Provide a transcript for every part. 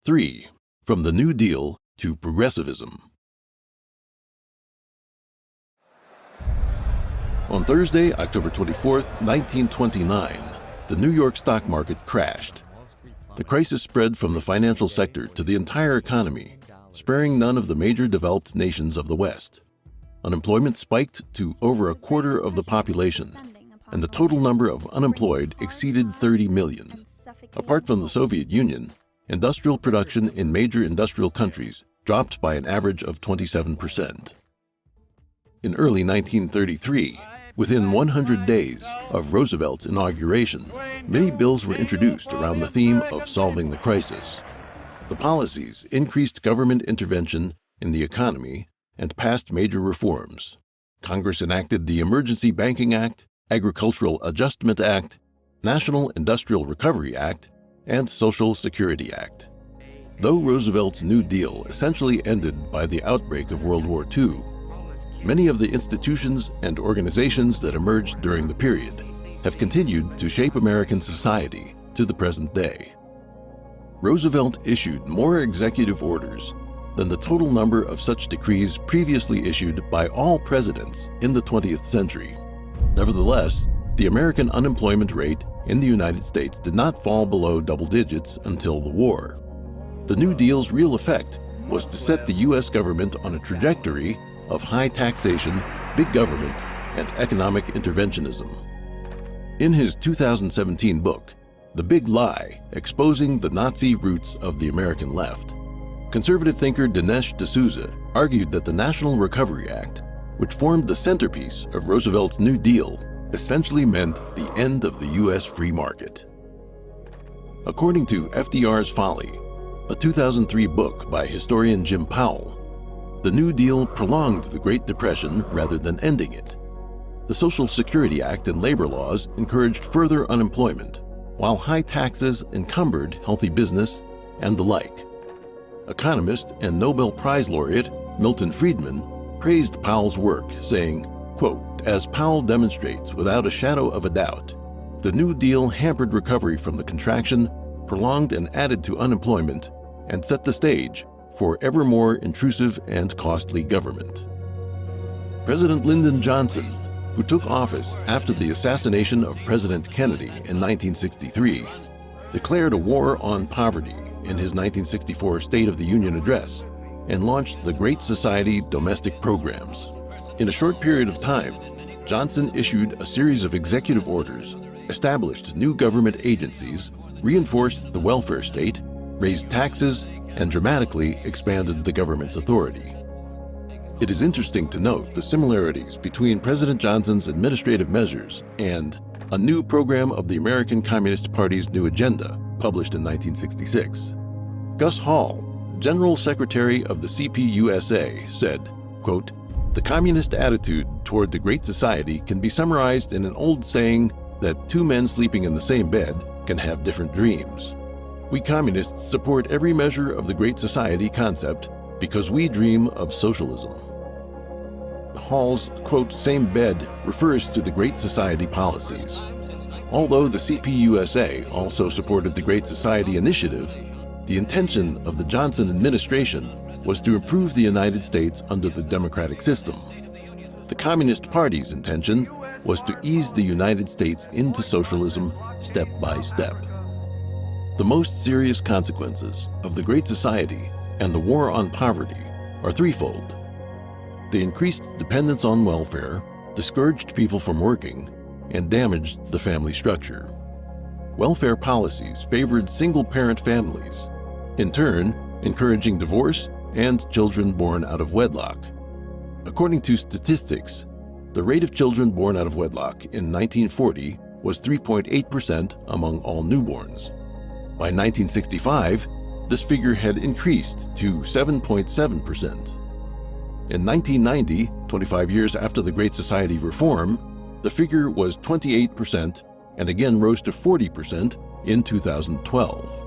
3. From the New Deal to Progressivism. On Thursday, October 24, 1929, the New York stock market crashed. The crisis spread from the financial sector to the entire economy, sparing none of the major developed nations of the West. Unemployment spiked to over a quarter of the population, and the total number of unemployed exceeded 30 million. Apart from the Soviet Union, industrial production in major industrial countries dropped by an average of 27%. In early 1933, within 100 days of Roosevelt's inauguration, many bills were introduced around the theme of solving the crisis. The policies increased government intervention in the economy and passed major reforms. Congress enacted the Emergency Banking Act, Agricultural Adjustment Act, National Industrial Recovery Act, and Social Security Act. Though Roosevelt's New Deal essentially ended by the outbreak of World War II, many of the institutions and organizations that emerged during the period have continued to shape American society to the present day. Roosevelt issued more executive orders than the total number of such decrees previously issued by all presidents in the 20th century. Nevertheless, the American unemployment rate in the United States did not fall below double digits until the war. The New Deal's real effect was to set the U.S. government on a trajectory of high taxation, big government, and economic interventionism. In his 2017 book, The Big Lie, Exposing the Nazi Roots of the American Left, conservative thinker Dinesh D'Souza argued that the National Recovery Act, which formed the centerpiece of Roosevelt's New Deal, essentially meant the end of the U.S. free market. According to FDR's Folly, a 2003 book by historian Jim Powell, the New Deal prolonged the Great Depression rather than ending it. The Social Security Act and labor laws encouraged further unemployment, while high taxes encumbered healthy business and the like. Economist and Nobel Prize laureate Milton Friedman praised Powell's work, saying, quote, "As Powell demonstrates without a shadow of a doubt, the New Deal hampered recovery from the contraction, prolonged and added to unemployment, and set the stage for ever more intrusive and costly government." President Lyndon Johnson, who took office after the assassination of President Kennedy in 1963, declared a war on poverty in his 1964 State of the Union address and launched the Great Society domestic programs. In a short period of time, Johnson issued a series of executive orders, established new government agencies, reinforced the welfare state, raised taxes, and dramatically expanded the government's authority. It is interesting to note the similarities between President Johnson's administrative measures and a new program of the American Communist Party's New Agenda, published in 1966. Gus Hall, General Secretary of the CPUSA, said, quote, "The communist attitude toward the Great Society can be summarized in an old saying that two men sleeping in the same bed can have different dreams. We communists support every measure of the Great Society concept because we dream of socialism." Hall's, quote, "same bed" refers to the Great Society policies. Although the CPUSA also supported the Great Society initiative, the intention of the Johnson administration was to improve the United States under the democratic system. The Communist Party's intention was to ease the United States into socialism step by step. The most serious consequences of the Great Society and the war on poverty are threefold. They increased dependence on welfare, discouraged people from working, and damaged the family structure. Welfare policies favored single-parent families, in turn encouraging divorce and children born out of wedlock. According to statistics, the rate of children born out of wedlock in 1940 was 3.8% among all newborns. By 1965, this figure had increased to 7.7%. In 1990, 25 years after the Great Society reform, the figure was 28% and again rose to 40% in 2012.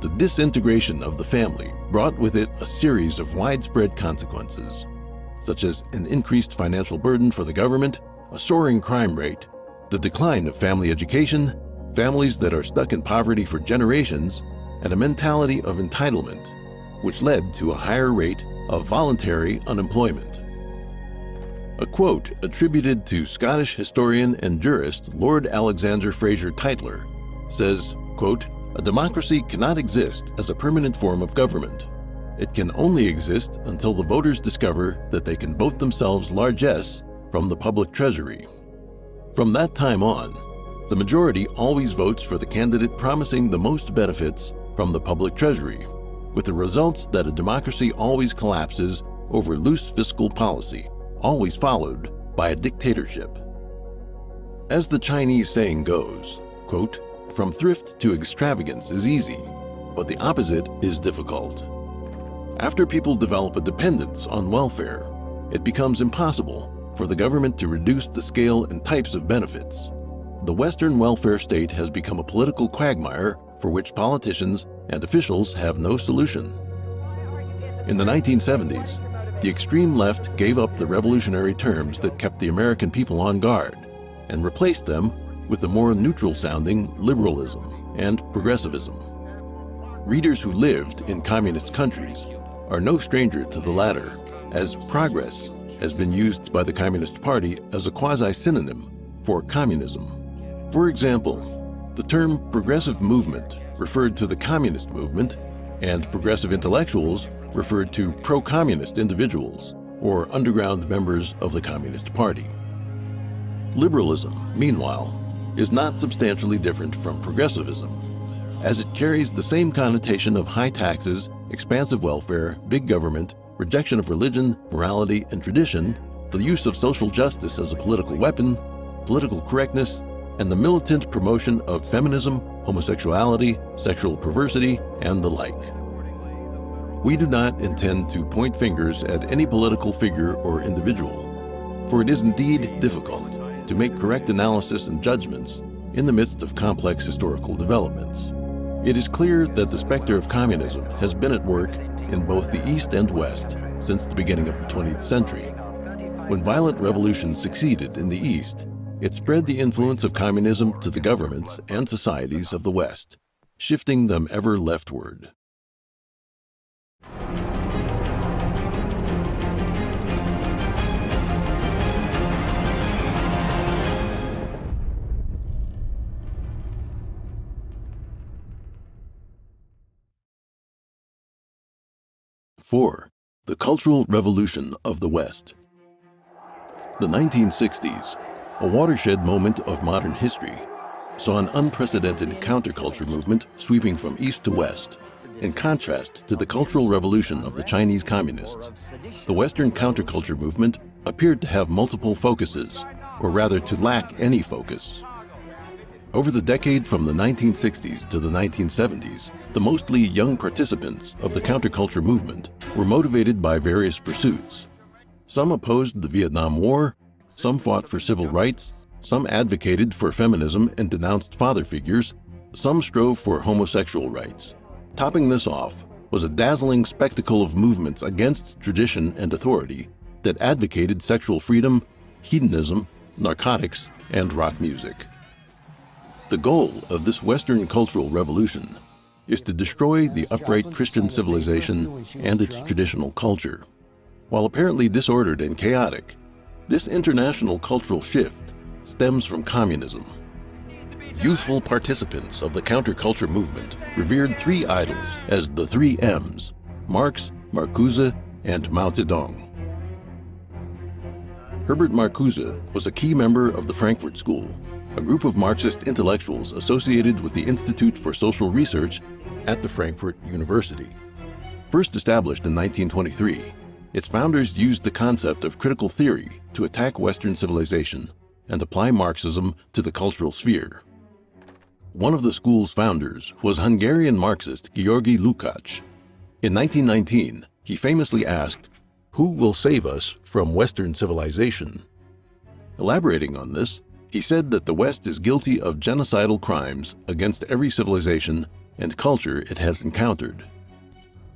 The disintegration of the family brought with it a series of widespread consequences, such as an increased financial burden for the government, a soaring crime rate, the decline of family education, families that are stuck in poverty for generations, and a mentality of entitlement, which led to a higher rate of voluntary unemployment. A quote attributed to Scottish historian and jurist Lord Alexander Fraser Tytler says, quote, "A democracy cannot exist as a permanent form of government. It can only exist until the voters discover that they can vote themselves largesse from the public treasury. From that time on, the majority always votes for the candidate promising the most benefits from the public treasury, with the results that a democracy always collapses over loose fiscal policy, always followed by a dictatorship." As the Chinese saying goes, quote, "From thrift to extravagance is easy, but the opposite is difficult." After people develop a dependence on welfare, it becomes impossible for the government to reduce the scale and types of benefits. The Western welfare state has become a political quagmire for which politicians and officials have no solution. In the 1970s, the extreme left gave up the revolutionary terms that kept the American people on guard and replaced them with the more neutral-sounding liberalism and progressivism. Readers who lived in communist countries are no stranger to the latter, as progress has been used by the Communist Party as a quasi-synonym for communism. For example, the term progressive movement referred to the communist movement, and progressive intellectuals referred to pro-communist individuals or underground members of the Communist Party. Liberalism, meanwhile, is not substantially different from progressivism, as it carries the same connotation of high taxes, expansive welfare, big government, rejection of religion, morality, and tradition, the use of social justice as a political weapon, political correctness, and the militant promotion of feminism, homosexuality, sexual perversity, and the like. We do not intend to point fingers at any political figure or individual, for it is indeed difficult to make correct analysis and judgments in the midst of complex historical developments. It is clear that the specter of communism has been at work in both the East and West since the beginning of the 20th century. When violent revolutions succeeded in the East, it spread the influence of communism to the governments and societies of the West, shifting them ever leftward. Four, the Cultural Revolution of the West. The 1960s, a watershed moment of modern history, saw an unprecedented counterculture movement sweeping from east to west. In contrast to the Cultural Revolution of the Chinese Communists, the Western counterculture movement appeared to have multiple focuses, or rather to lack any focus. Over the decade from the 1960s to the 1970s, the mostly young participants of the counterculture movement were motivated by various pursuits. Some opposed the Vietnam War, some fought for civil rights, some advocated for feminism and denounced father figures, some strove for homosexual rights. Topping this off was a dazzling spectacle of movements against tradition and authority that advocated sexual freedom, hedonism, narcotics, and rock music. The goal of this Western cultural revolution is to destroy the upright Christian civilization and its traditional culture. While apparently disordered and chaotic, this international cultural shift stems from communism. Youthful participants of the counterculture movement revered three idols as the three M's: Marx, Marcuse, and Mao Zedong. Herbert Marcuse was a key member of the Frankfurt School, a group of Marxist intellectuals associated with the Institute for Social Research at the Frankfurt University. First established in 1923, its founders used the concept of critical theory to attack Western civilization and apply Marxism to the cultural sphere. One of the school's founders was Hungarian Marxist György Lukács. In 1919, he famously asked, "Who will save us from Western civilization?" Elaborating on this, he said that the West is guilty of genocidal crimes against every civilization and culture it has encountered.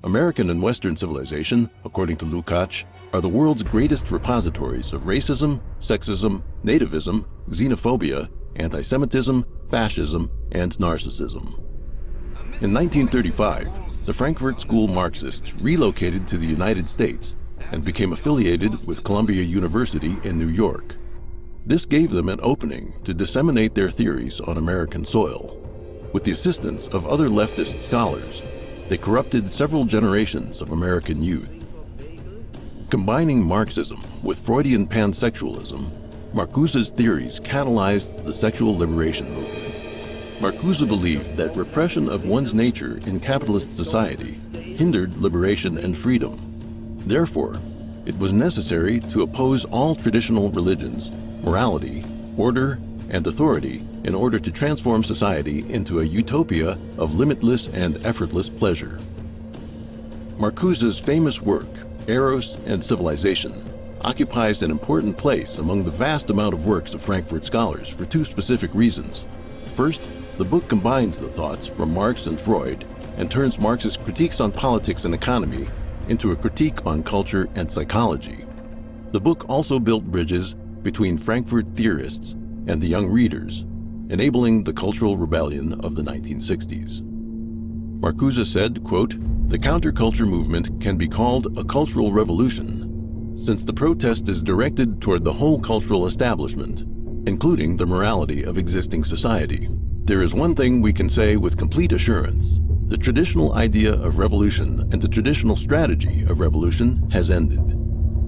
American and Western civilization, according to Lukács, are the world's greatest repositories of racism, sexism, nativism, xenophobia, anti-Semitism, fascism, and narcissism. In 1935, the Frankfurt School Marxists relocated to the United States and became affiliated with Columbia University in New York. This gave them an opening to disseminate their theories on American soil. With the assistance of other leftist scholars, they corrupted several generations of American youth. Combining Marxism with Freudian pansexualism, Marcuse's theories catalyzed the sexual liberation movement. Marcuse believed that repression of one's nature in capitalist society hindered liberation and freedom. Therefore, it was necessary to oppose all traditional religions, morality, order, and authority in order to transform society into a utopia of limitless and effortless pleasure. Marcuse's famous work, Eros and Civilization, occupies an important place among the vast amount of works of Frankfurt scholars for two specific reasons. First, the book combines the thoughts from Marx and Freud and turns Marx's critiques on politics and economy into a critique on culture and psychology. The book also built bridges between Frankfurt theorists and the young readers, enabling the cultural rebellion of the 1960s. Marcuse said, quote, "The counterculture movement can be called a cultural revolution, since the protest is directed toward the whole cultural establishment, including the morality of existing society. There is one thing we can say with complete assurance. The traditional idea of revolution and the traditional strategy of revolution has ended.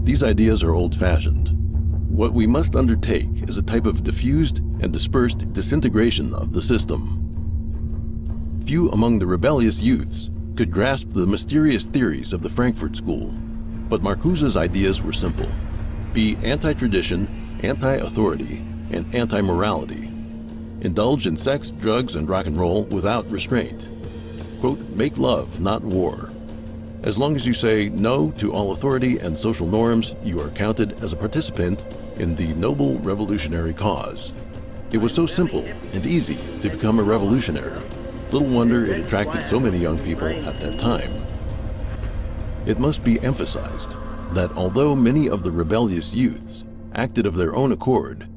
These ideas are old-fashioned. What we must undertake is a type of diffused and dispersed disintegration of the system." Few among the rebellious youths could grasp the mysterious theories of the Frankfurt School, but Marcuse's ideas were simple. Be anti-tradition, anti-authority, and anti-morality. Indulge in sex, drugs, and rock and roll without restraint. Quote, "Make love, not war. As long as you say no to all authority and social norms, you are counted as a participant in the noble revolutionary cause." It was so simple and easy to become a revolutionary. Little wonder it attracted so many young people at that time. It must be emphasized that although many of the rebellious youths acted of their own accord,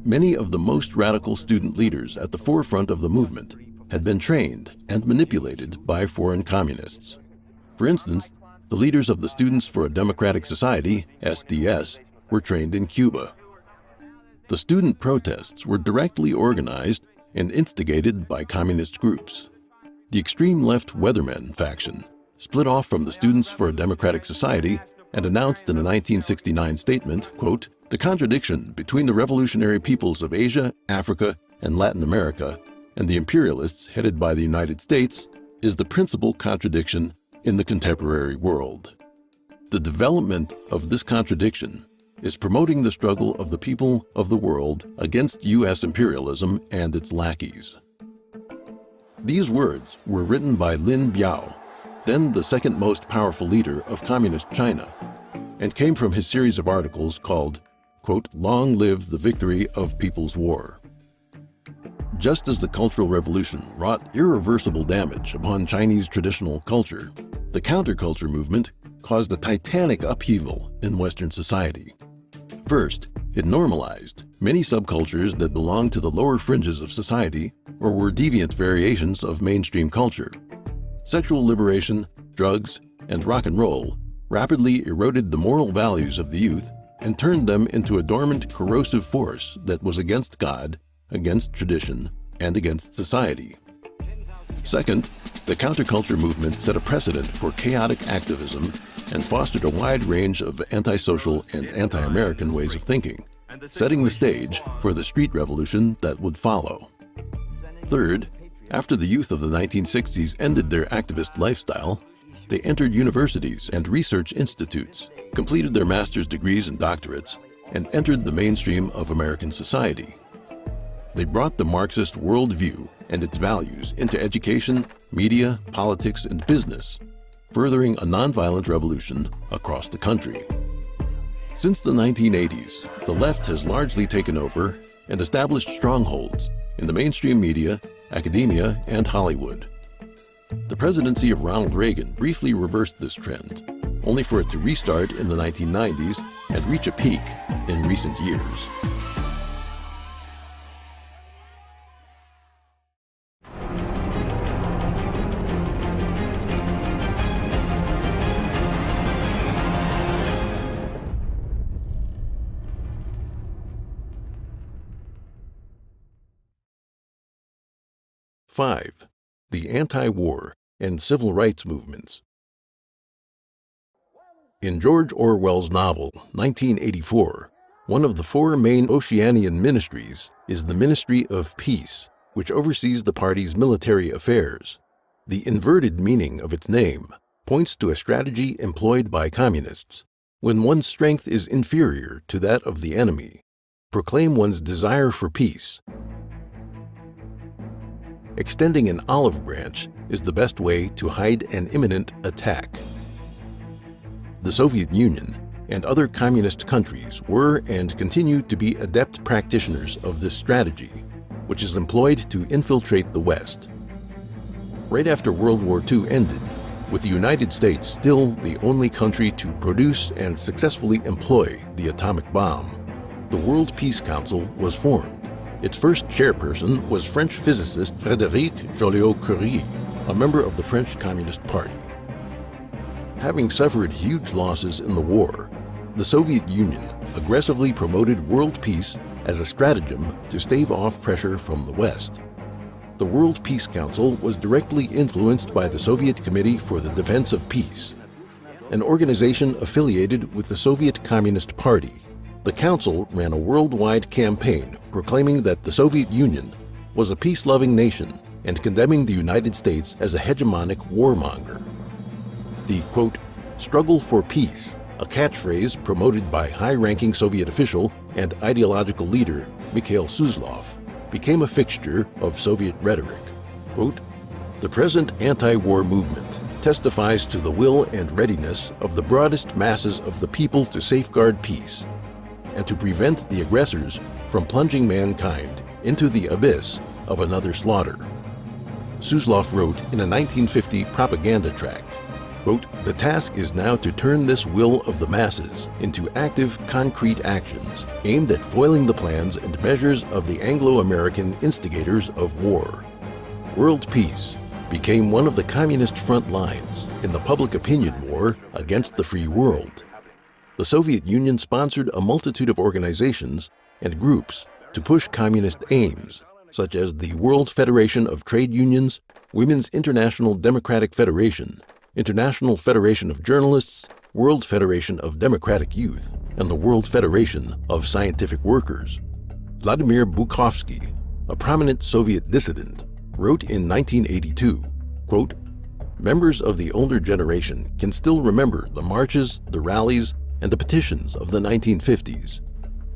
many of the most radical student leaders at the forefront of the movement had been trained and manipulated by foreign communists. For instance, the leaders of the Students for a Democratic Society, SDS, were trained in Cuba. The student protests were directly organized and instigated by communist groups. The extreme left Weathermen faction split off from the Students for a Democratic Society and announced in a 1969 statement, quote, "The contradiction between the revolutionary peoples of Asia, Africa, and Latin America and the imperialists headed by the United States is the principal contradiction in the contemporary world. The development of this contradiction is promoting the struggle of the people of the world against U.S. imperialism and its lackeys." These words were written by Lin Biao, then the second most powerful leader of Communist China, and came from his series of articles called, quote, "Long Live the Victory of People's War." Just as the Cultural Revolution wrought irreversible damage upon Chinese traditional culture, the counterculture movement caused a titanic upheaval in Western society. First, it normalized many subcultures that belonged to the lower fringes of society or were deviant variations of mainstream culture. Sexual liberation, drugs, and rock and roll rapidly eroded the moral values of the youth and turned them into a dormant, corrosive force that was against God, against tradition, and against society. Second, the counterculture movement set a precedent for chaotic activism and fostered a wide range of antisocial and anti-American ways of thinking, setting the stage for the street revolution that would follow. Third, after the youth of the 1960s ended their activist lifestyle, they entered universities and research institutes, completed their master's degrees and doctorates, and entered the mainstream of American society. They brought the Marxist worldview and its values into education, media, politics, and business, furthering a nonviolent revolution across the country. Since the 1980s, the left has largely taken over and established strongholds in the mainstream media, academia, and Hollywood. The presidency of Ronald Reagan briefly reversed this trend, only for it to restart in the 1990s and reach a peak in recent years. 5. The Anti-War and Civil Rights Movements. In George Orwell's novel, 1984, one of the four main Oceanian ministries is the Ministry of Peace, which oversees the party's military affairs. The inverted meaning of its name points to a strategy employed by communists when one's strength is inferior to that of the enemy. Proclaim one's desire for peace. Extending an olive branch is the best way to hide an imminent attack. The Soviet Union and other communist countries were and continue to be adept practitioners of this strategy, which is employed to infiltrate the West. Right after World War II ended, with the United States still the only country to produce and successfully employ the atomic bomb, the World Peace Council was formed. Its first chairperson was French physicist Frédéric Joliot-Curie, a member of the French Communist Party. Having suffered huge losses in the war, the Soviet Union aggressively promoted world peace as a stratagem to stave off pressure from the West. The World Peace Council was directly influenced by the Soviet Committee for the Defense of Peace, an organization affiliated with the Soviet Communist Party. The Council ran a worldwide campaign proclaiming that the Soviet Union was a peace-loving nation and condemning the United States as a hegemonic warmonger. The, quote, struggle for peace, a catchphrase promoted by high-ranking Soviet official and ideological leader Mikhail Suslov, became a fixture of Soviet rhetoric. Quote, the present anti-war movement testifies to the will and readiness of the broadest masses of the people to safeguard peace and to prevent the aggressors from plunging mankind into the abyss of another slaughter. Suslov wrote in a 1950 propaganda tract, quote, the task is now to turn this will of the masses into active, concrete actions aimed at foiling the plans and measures of the Anglo-American instigators of war. World peace became one of the communist front lines in the public opinion war against the free world. The Soviet Union sponsored a multitude of organizations and groups to push communist aims, such as the World Federation of Trade Unions, Women's International Democratic Federation, International Federation of Journalists, World Federation of Democratic Youth, and the World Federation of Scientific Workers. Vladimir Bukovsky, a prominent Soviet dissident, wrote in 1982, quote, members of the older generation can still remember the marches, the rallies, and the petitions of the 1950s.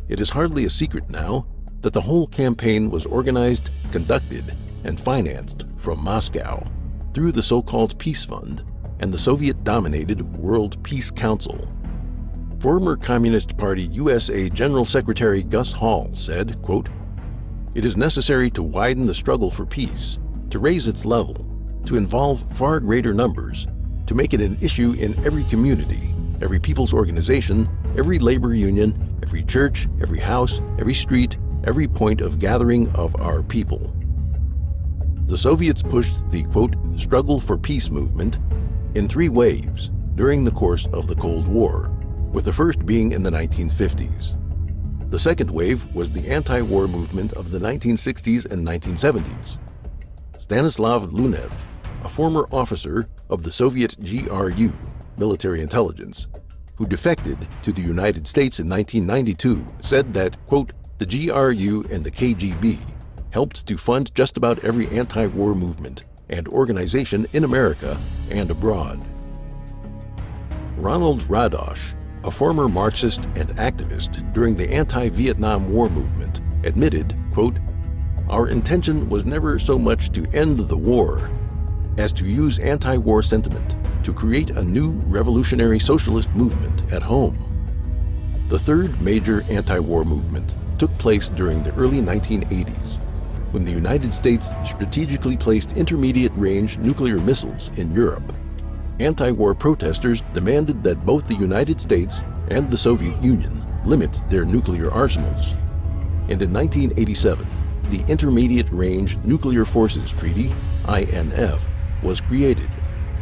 It is hardly a secret now that the whole campaign was organized, conducted, and financed from Moscow through the so-called Peace Fund and the Soviet-dominated World Peace Council. Former Communist Party USA General Secretary Gus Hall said, quote, it is necessary to widen the struggle for peace, to raise its level, to involve far greater numbers, to make it an issue in every community, every people's organization, every labor union, every church, every house, every street, every point of gathering of our people. The Soviets pushed the, quote, struggle for peace movement in three waves during the course of the Cold War, with the first being in the 1950s. The second wave was the anti-war movement of the 1960s and 1970s. Stanislav Lunev, a former officer of the Soviet GRU, military intelligence, who defected to the United States in 1992, said that, quote, the GRU and the KGB helped to fund just about every anti-war movement and organization in America and abroad. Ronald Radosh, a former Marxist and activist during the anti-Vietnam War movement, admitted, quote, our intention was never so much to end the war as to use anti-war sentiment to create a new revolutionary socialist movement at home. The third major anti-war movement took place during the early 1980s, when the United States strategically placed intermediate-range nuclear missiles in Europe. Anti-war protesters demanded that both the United States and the Soviet Union limit their nuclear arsenals. And in 1987, the Intermediate Range Nuclear Forces Treaty, INF, was created.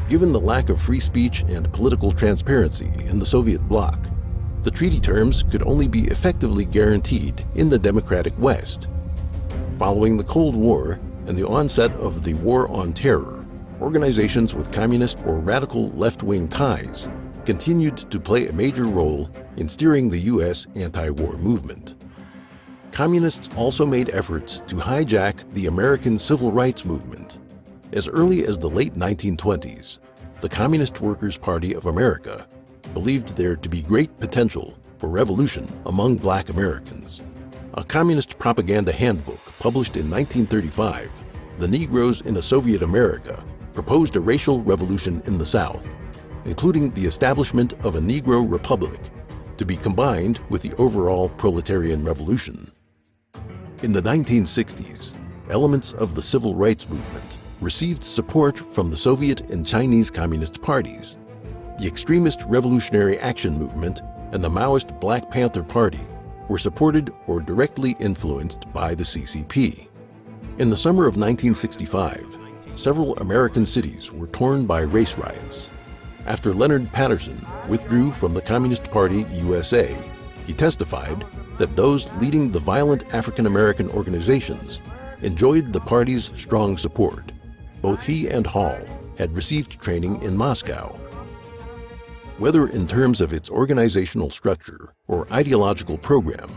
Given the lack of free speech and political transparency in the Soviet bloc, the treaty terms could only be effectively guaranteed in the democratic West. Following the Cold War, and the onset of the War on Terror, organizations with communist or radical left-wing ties continued to play a major role in steering the U.S. anti-war movement. Communists also made efforts to hijack the American civil rights movement. As early as the late 1920s, the Communist Workers' Party of America believed there to be great potential for revolution among Black Americans. A communist propaganda handbook published in 1935, The Negroes in a Soviet America, proposed a racial revolution in the South, including the establishment of a Negro Republic to be combined with the overall proletarian revolution. In the 1960s, elements of the civil rights movement received support from the Soviet and Chinese Communist parties. The extremist Revolutionary Action Movement and the Maoist Black Panther Party were supported or directly influenced by the CCP. In the summer of 1965, several American cities were torn by race riots. After Leonard Patterson withdrew from the Communist Party USA, he testified that those leading the violent African American organizations enjoyed the party's strong support. Both he and Hall had received training in Moscow. Whether in terms of its organizational structure or ideological program,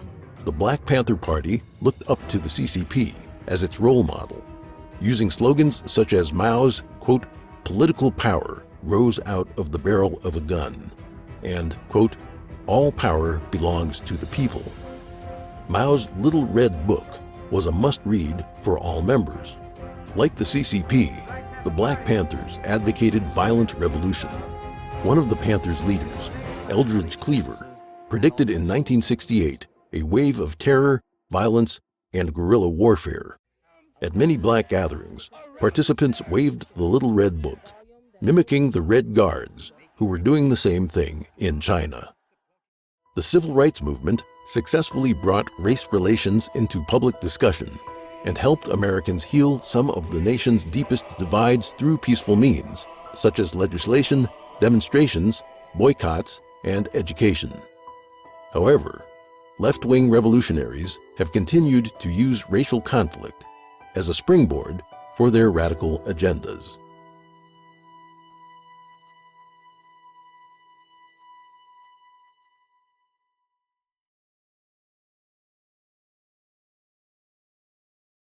the Black Panther Party looked up to the CCP as its role model, using slogans such as Mao's, quote, "political power rose out of the barrel of a gun," and, quote, "all power belongs to the people." Mao's Little Red Book was a must-read for all members. Like the CCP, the Black Panthers advocated violent revolution. One of the Panthers' leaders, Eldridge Cleaver, predicted in 1968 a wave of terror, violence, and guerrilla warfare. At many Black gatherings, participants waved the Little Red Book, mimicking the Red Guards, who were doing the same thing in China. The civil rights movement successfully brought race relations into public discussion and helped Americans heal some of the nation's deepest divides through peaceful means, such as legislation, demonstrations, boycotts, and education. However, left-wing revolutionaries have continued to use racial conflict as a springboard for their radical agendas.